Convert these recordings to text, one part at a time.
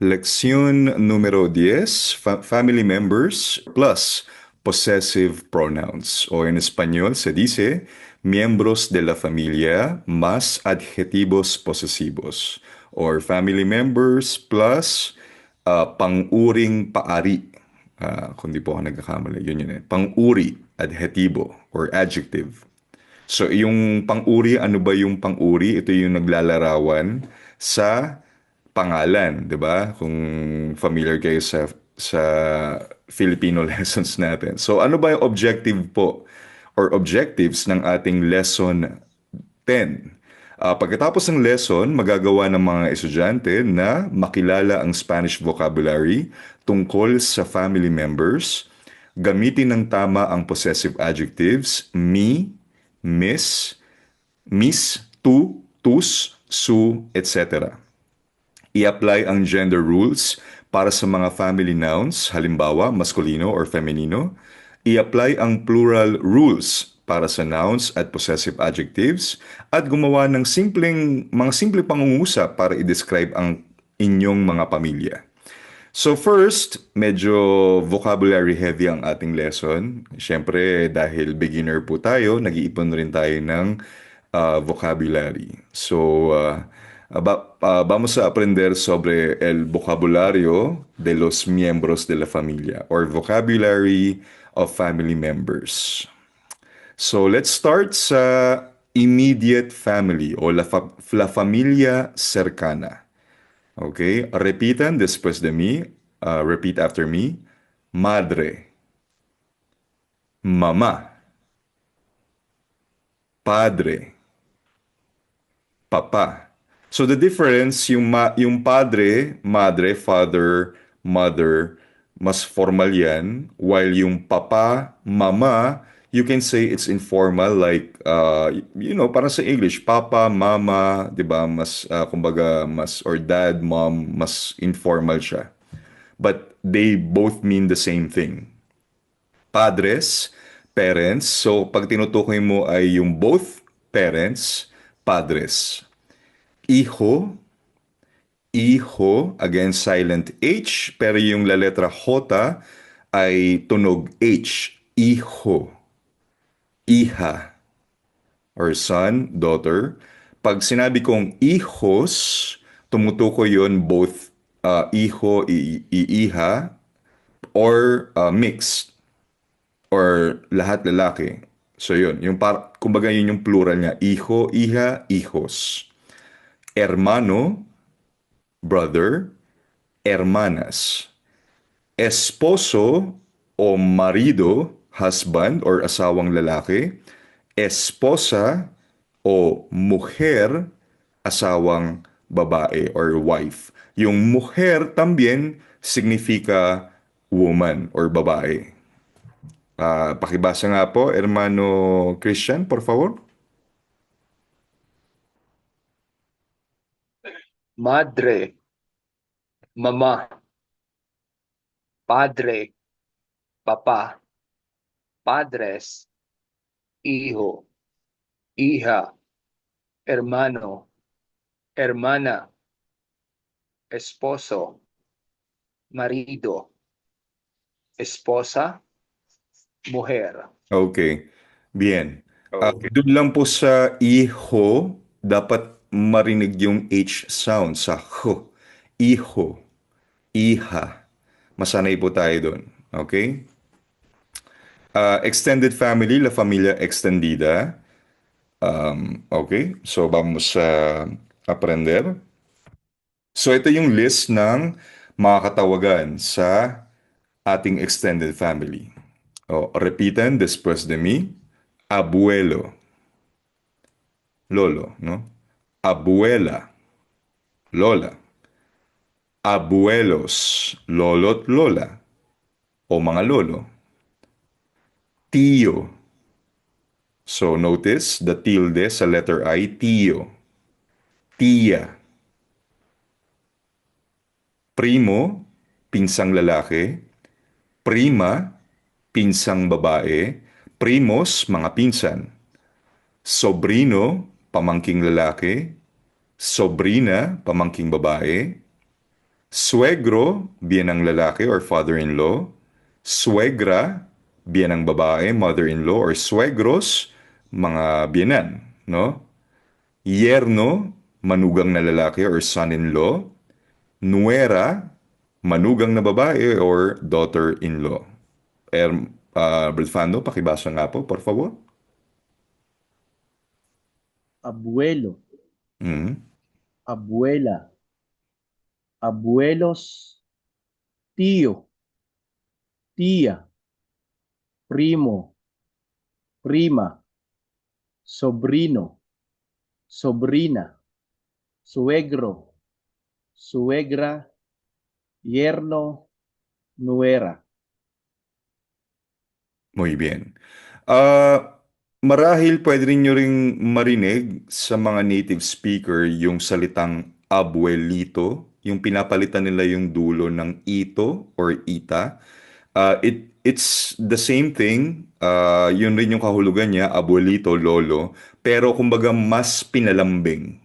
Lección número 10, family members plus possessive pronouns. O en español se dice miembros de la familia más adjetivos posesivos. Or family members plus pang-uring paari. Kung di po ako nagkakamali, yun eh. Pang-uri, adjetivo or adjective. So, yung pang-uri, ano ba yung pang-uri? Ito yung naglalarawan sa pangalan, 'di ba? Kung familiar kayo sa Filipino lessons natin. So, ano ba yung objective po or objectives ng ating lesson 10? Pagkatapos ng lesson, magagawa ng mga estudyante na makilala ang Spanish vocabulary tungkol sa family members, gamitin ng tama ang possessive adjectives, me, miss, miss, tu, tus, su, etc. I-apply ang gender rules para sa mga family nouns, halimbawa maskulino or femenino. I-apply ang plural rules para sa nouns at possessive adjectives at gumawa ng mga simpleng pangungusap para i-describe ang inyong mga pamilya. So first, medyo vocabulary heavy ang ating lesson. Siyempre, dahil beginner po tayo, nag-iipon rin tayo ng vocabulary. So, vamos a aprender sobre el vocabulario de los miembros de la familia or vocabulary of family members. So, let's start sa immediate family o la familia cercana. Okay? Repitan después de mí. Repeat after me. Madre, mamá, padre, papa. So the difference, yung padre, madre, father, mother, mas formal yan. While yung papa, mama, you can say it's informal like, parang sa English, papa, mama, di ba? Mas, kumbaga, or dad, mom, mas informal siya. But they both mean the same thing. Padres, parents. So, pag tinutukoy mo ay yung both parents, padres. Hijo, hijo, again silent H, pero yung la letra J ay tunog H. Hijo, hija, or son, daughter. Pag sinabi kong hijos, tumutukoy yon both hijo, hija, or mixed, or lahat lalaki. So yun, kumbaga yun yung plural niya, hijo, hija, hijos. Hermano, brother, hermanas. Esposo o marido, husband or asawang lalaki. Esposa o mujer, asawang babae or wife. Yung mujer también significa woman or babae. Pakibasa nga po, hermano Christian, por favor. Madre, mamá, padre, papá, padres, hijo, hija, hermano, hermana, esposo, marido, esposa, mujer. Okay. Bien. Doon lang po sa iho, dapat marinig yung H sound sa H. Iho, iha. Masanay po tayo doon. Okay? Extended family, la familia extendida. Okay, so vamos a aprender. So ito yung list ng mga katawagan sa ating extended family. Repitan después de mí. Abuelo, lolo, no? Abuela, lola. Abuelos, lolo't lola, o mga lolo. Tío. So notice the tilde sa letter I, tío. Tía. Primo, pinsang lalaki. Prima, pinsang babae. Primos, mga pinsan. Sobrino, pamangking lalaki. Sobrina, pamangking babae. Suegro, biyenang lalaki or father-in-law. Suegra, biyenang babae, mother-in-law or suegros, mga biyenan, no? Yerno, manugang na lalaki or son-in-law. Nuera, manugang na babae or daughter-in-law. Brad pakibasa nga po, por favor. Abuelo, Mm. abuela, abuelos, tío, tía, primo, prima, sobrino, sobrina, suegro, suegra, yerno, nuera. Muy bien. Marahil pwede rin nyo ring marinig sa mga native speaker yung salitang abuelito, yung pinapalitan nila yung dulo ng ito or ita. It's the same thing. Yun rin yung kahulugan niya, abuelito, lolo. Pero kumbaga mas pinalambing.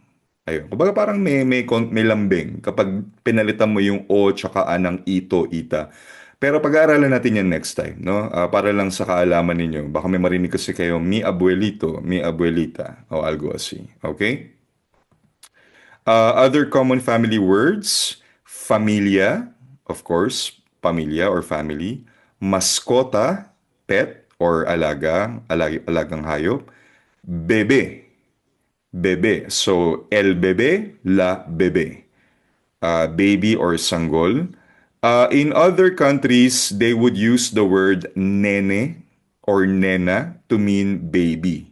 Ayun. Kumbaga parang may lambing kapag pinalitan mo yung o tsaka a ng ito, ita. Pero pag-aaralan natin yan next time, no? Para lang sa kaalaman ninyo. Baka may marinig kasi kayo, mi abuelito, mi abuelita, o algo así. Okay? Other common family words, familia, of course, pamilya or family. Mascota, pet or alagang hayop. Bebe, bebe. So, el bebe, la bebe. Baby or sanggol. In other countries, they would use the word nene or nena to mean baby.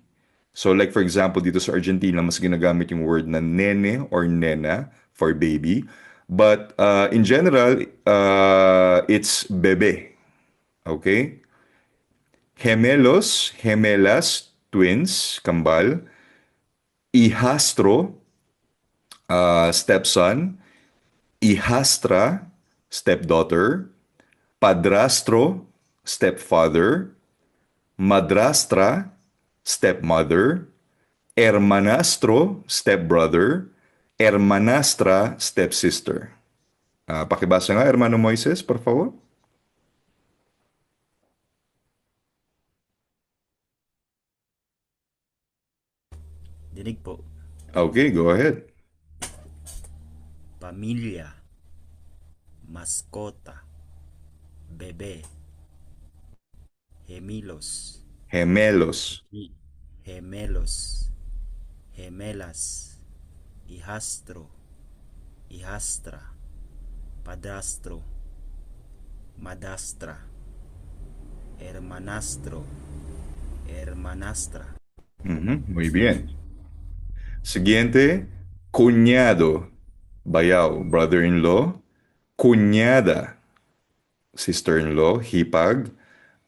So like for example, dito sa Argentina, mas ginagamit yung word na nene or nena for baby. But in general, it's bebe. Okay? Gemelos, gemelas, twins, kambal. Hijastro, stepson. Hijastra, stepdaughter. Padrastro, stepfather. Madrastra, stepmother. Hermanastro, stepbrother. Hermanastra, stepsister. Pakibasa nga, Hermano Moises, por favor. Dinig po. Okay, go ahead. Pamilya, mascota, bebé, gemelos, Gemelos. gemelos, gemelas, hijastro, hijastra, padrastro, madrastra, hermanastro, hermanastra. Muy bien. Siguiente, cuñado, bayaw, brother-in-law. Cuñada, sister-in-law, hipag.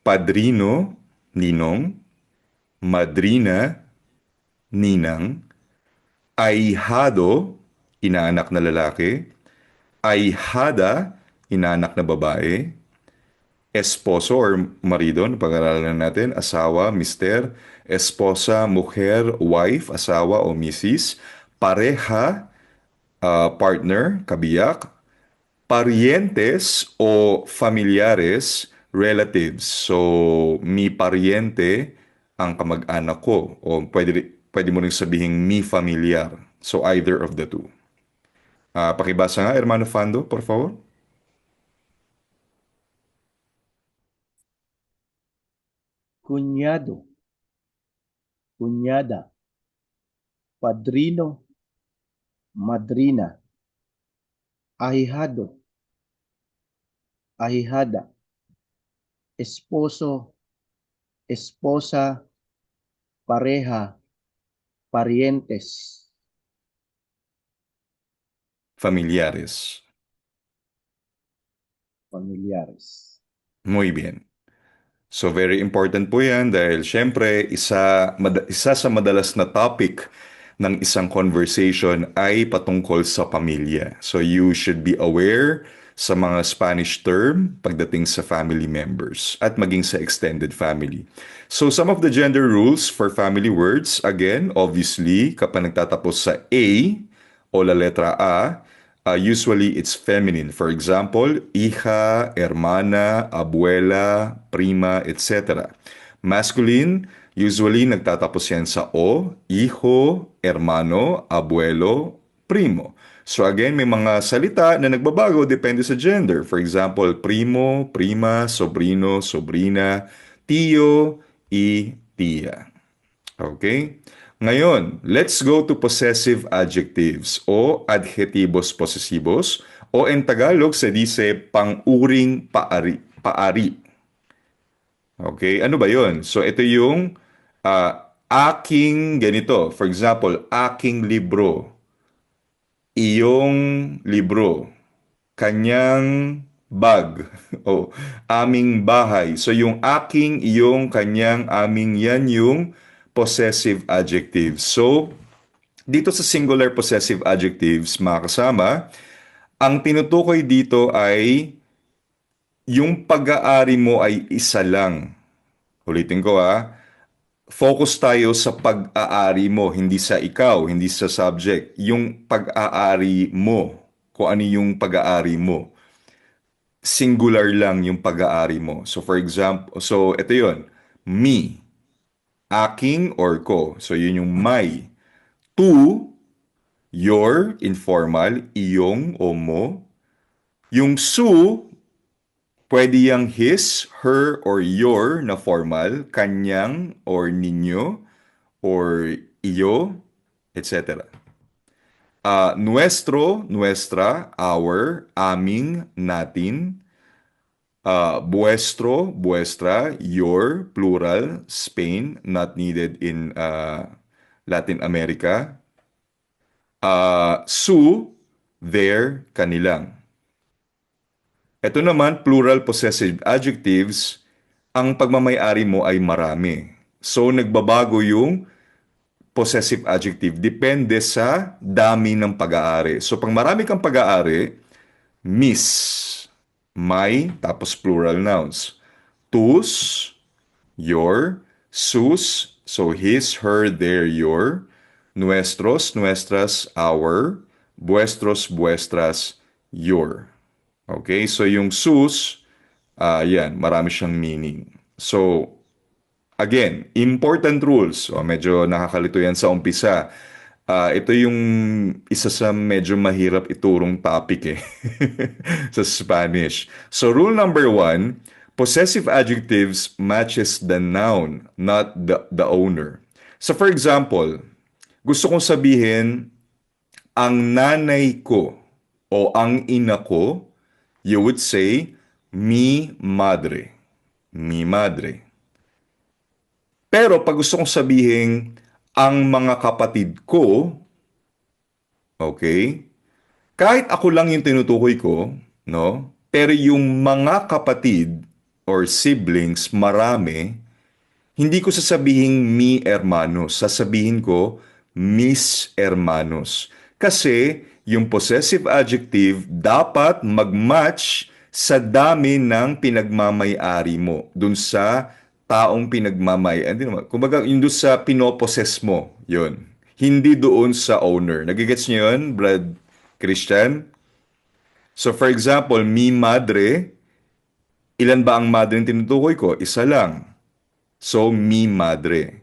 Padrino, ninong. Madrina, ninang. Ahihado, inaanak na lalaki. Ahihada, inaanak na babae. Esposo or marido, pag-aralan natin, asawa, mister. Esposa, mujer, wife, asawa o misis. Pareja, partner, kabiyak. Parientes o familiares, relatives. So, mi pariente ang kamag-anak ko. O pwede mo rin sabihin mi familiar. So, either of the two. Pakibasa nga, Hermano Fando, por favor. Cuñado, cuñada, padrino, madrina, ahijado, ahijada, esposo, esposa, pareja, parientes. Familiares. Familiares. Muy bien. So very important po yan dahil syempre isa sa madalas na topic ng isang conversation ay patungkol sa pamilya. So you should be aware sa mga Spanish term pagdating sa family members at maging sa extended family. So some of the gender rules for family words, again, obviously, kapag nagtatapos sa A o la letra A, Usually it's feminine. For example, hija, hermana, abuela, prima, etc. Masculine, usually nagtatapos yan sa o, hijo, hermano, abuelo, primo. So again, may mga salita na nagbabago depende sa gender. For example, primo, prima, sobrino, sobrina, tiyo, tiya. Okay? Ngayon, let's go to possessive adjectives o adjetibos posesivos o in Tagalog se dice pang-uring paari. Paari. Okay? Ano ba yon? So ito yung aking ganito. For example, aking libro. Iyong libro. Kanyang bag. O aming bahay. So yung aking, iyong, kanyang, aming, yan yung possessive adjectives. So, dito sa singular possessive adjectives, mga kasama, ang tinutukoy dito ay yung pag-aari mo ay isa lang. Ulitin ko focus tayo sa pag-aari mo, hindi sa ikaw, hindi sa subject. Yung pag-aari mo, kung ano yung pag-aari mo. Singular lang yung pag-aari mo. So for example, so ito yon, me, aking or ko. So yun yung my. To, your, informal, iyong o mo. Yung su, pwede yung his, her, or your na formal, kanyang or ninyo, or iyo, etc. Nuestro, nuestra, our, aming, natin. Vuestro, vuestra, your, plural, Spain, not needed in Latin America. Su, their, kanilang. Ito naman, plural possessive adjectives, ang pagmamayari mo ay marami. So, nagbabago yung possessive adjective. Depende sa dami ng pag-aari. So, pag marami kang pag-aari, miss, my, tapos plural nouns. Tus, your, sus, so his, her, their, your, nuestros, nuestras, our, vuestros, vuestras, your. Okay, so yung sus, yan, marami siyang meaning. So, again, important rules. Medyo nakakalito yan sa umpisa. Ito yung isa sa medyo mahirap iturong topic sa Spanish. So, rule number 1, possessive adjectives matches the noun, not the owner. So, for example, gusto kong sabihin, ang nanay ko o ang ina ko, you would say, mi madre. Mi madre. Pero pag gusto kong sabihin, ang mga kapatid ko, okay, kahit ako lang yung tinutukoy ko, no? Pero yung mga kapatid or siblings, marami, hindi ko sasabihin mi hermanos, sasabihin ko mis hermanos. Kasi yung possessive adjective dapat mag-match sa dami ng pinagmamay-ari mo. Dun sa taong kumbaga, yung dun sa pinoposes mo, yun. Hindi doon sa owner. Nagigets niyo yun, Brad Christian? So for example, mi madre, ilan ba ang madre yung tinutukoy ko? Isa lang. So, mi madre.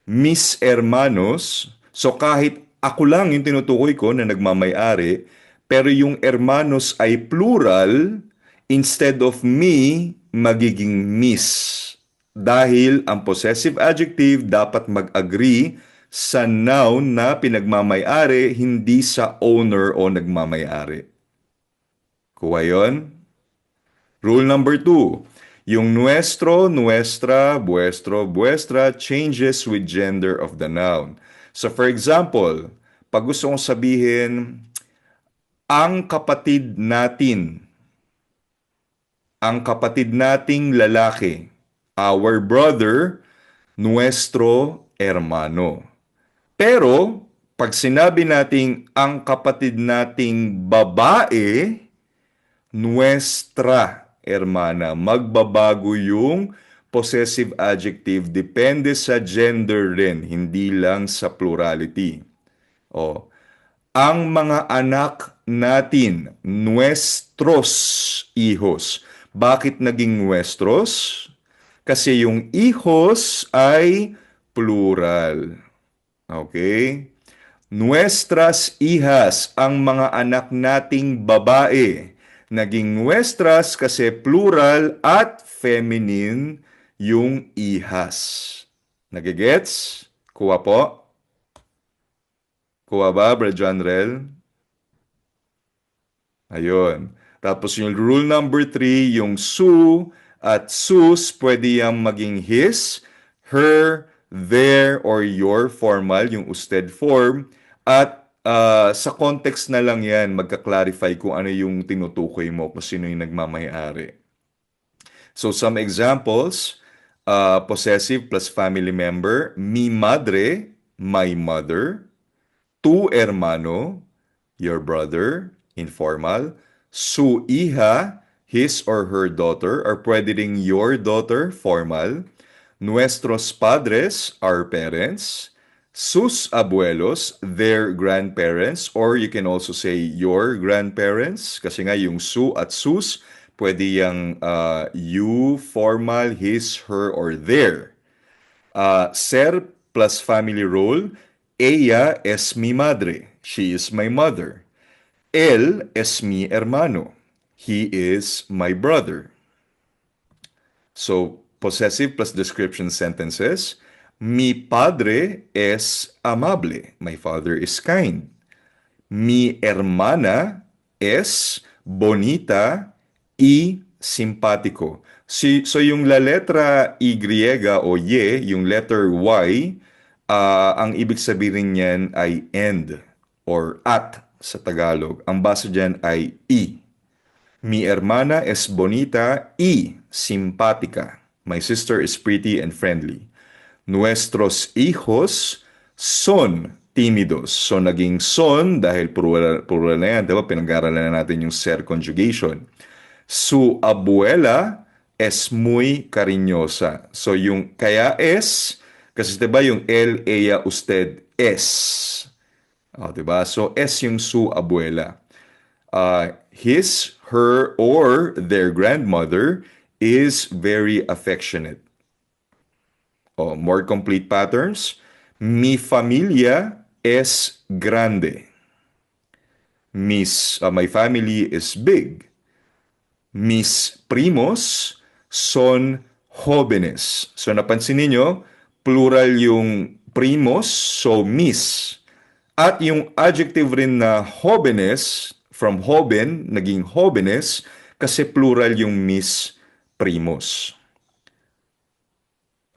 Mis hermanos, so kahit ako lang yung tinutukoy ko na nagmamay-ari, pero yung hermanos ay plural, instead of me, magiging mis. Dahil ang possessive adjective dapat mag-agree sa noun na pinagmamay-ari, hindi sa owner o nagmamay-ari. Kuha yun? Rule number 2. Yung nuestro, nuestra, vuestro, vuestra changes with gender of the noun. So for example, pag gusto kong sabihin, ang kapatid natin, ang kapatid nating lalaki, our brother, nuestro hermano. Pero, pag sinabi nating ang kapatid nating babae, nuestra hermana, magbabago yung possessive adjective, depende sa gender rin, hindi lang sa plurality. ang mga anak natin, nuestros hijos. Bakit naging nuestros? Kasi yung hijos ay plural. Okay? Nuestras hijas, ang mga anak nating babae. Naging nuestras kasi plural at feminine yung ihas. Nagigets? Kuha po? Kuha ba, Brad John Rel? Ayun. Tapos yung rule number 3, yung su at sus, pwede yung maging his, her, their, or your formal, yung usted form. At sa context na lang yan, magka-clarify kung ano yung tinutukoy mo, kung sino yung nagmamayari. So some examples, possessive plus family member, mi madre, my mother, tu hermano, your brother, informal, su hija, his or her daughter, or pwede ring your daughter, formal, nuestros padres, our parents, sus abuelos, their grandparents, or you can also say your grandparents, kasi nga yung su at sus, pwede yung you, formal, his, her, or their. Ser plus family role, ella es mi madre, she is my mother. Él es mi hermano, he is my brother. So, possessive plus description sentences. Mi padre es amable. My father is kind. Mi hermana es bonita y simpático. So yung la letra Y o Y, yung letter Y, ang ibig sabihin niyan ay and or at sa Tagalog. Ang base dyan ay I. Mi hermana es bonita y simpática. My sister is pretty and friendly. Nuestros hijos son tímidos. So, naging son dahil plural na yan. Diba? Pinag-aaralan na natin yung ser conjugation. Su abuela es muy cariñosa. So, yung kaya es, kasi diba yung él, ella, usted, es. Diba? So, es yung su abuela. His, her, or their grandmother is very affectionate. More complete patterns. Mi familia es grande. My family is big. Mis primos son jóvenes. So napansin niyo, plural yung primos, so mis. At yung adjective rin na jóvenes, from joven, naging jóvenes, kasi plural yung mis primos.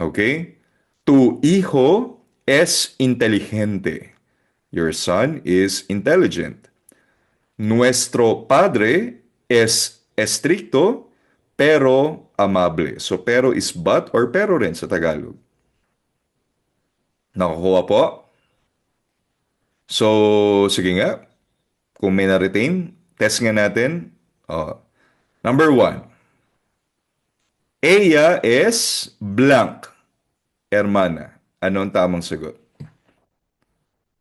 Okay? Tu hijo es inteligente. Your son is intelligent. Nuestro padre es estricto pero amable. So, pero is but or pero rin sa Tagalog. Nakukuha po? So, sige nga. Kung may na-retain, test nga natin. Number 1. Ella es blank. Hermana. Ano ang tamang sagot?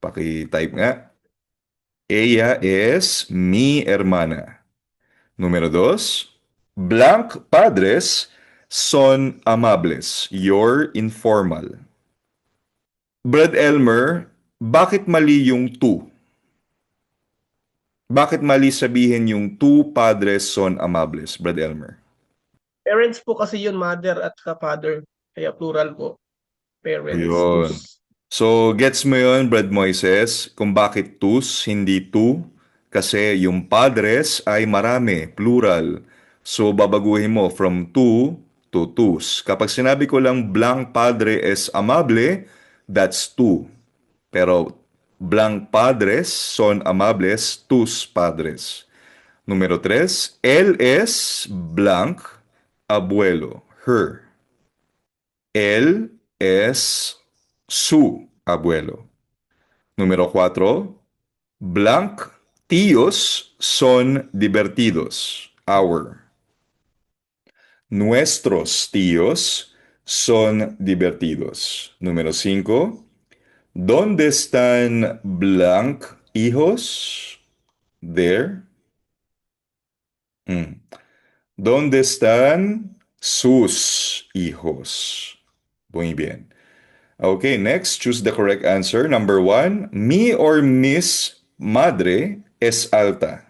Paki-type nga. Ella es mi hermana. Número 2. Blank padres son amables. You're informal. Brad Elmer, bakit mali yung tu? Bakit mali sabihin yung tu padres son amables, Brad Elmer? Parents po kasi yun, mother at father. Kaya plural po. Parents. Ayun. So, gets mo yun, Brad Moises, kung bakit tus, hindi tu? Kasi yung padres ay marami, plural. So, babaguhin mo from tu to tus. Kapag sinabi ko lang blank padre es amable, that's tu. Pero blank padres son amables, tus padres. Número 3, él es blank abuelo, her. Él es su abuelo. Número 4, blank tíos son divertidos, our. Nuestros tíos son divertidos. Número 5, ¿dónde están blank hijos? There. Mm. ¿Dónde están sus hijos? Muy bien. Okay, next, choose the correct answer. Number one, mi or Miss Madre es alta.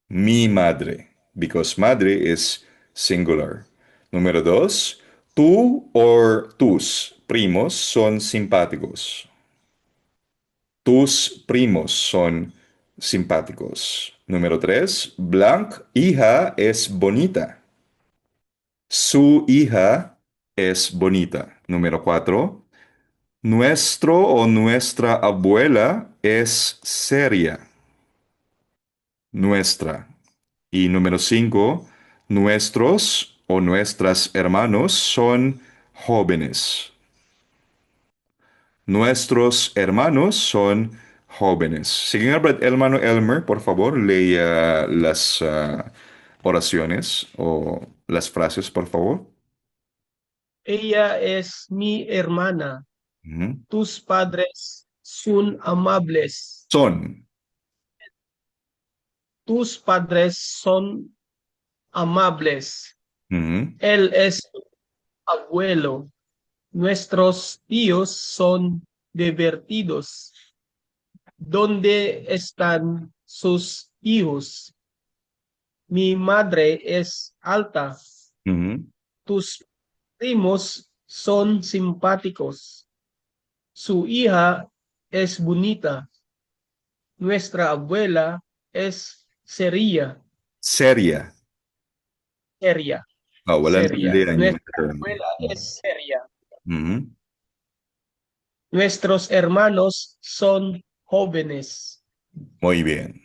Mi madre, because madre is singular. Número dos, tú or tus primos son simpáticos. Tus primos son simpáticos. Número tres, Blanc, hija, es bonita. Su hija es bonita. Número cuatro, nuestro o nuestra abuela es seria. Nuestra. Y número cinco, nuestros o nuestras hermanos son jóvenes. Nuestros hermanos son jóvenes. Señor hermano Elmer, por favor, lea las oraciones o las frases, por favor. Ella es mi hermana. Ujú. Tus padres son amables. Son. Tus padres son amables. Ujú. Él es tu abuelo. Nuestros tíos son divertidos. ¿Dónde están sus hijos? Mi madre es alta. Ujú. Tus primos son simpáticos. Su hija es bonita. Nuestra abuela es seria. Seria. Seria. Walang Seria. talian yung Nuestra term. abuela es seria. Mhm. Nuestros hermanos son jóvenes. Muy bien.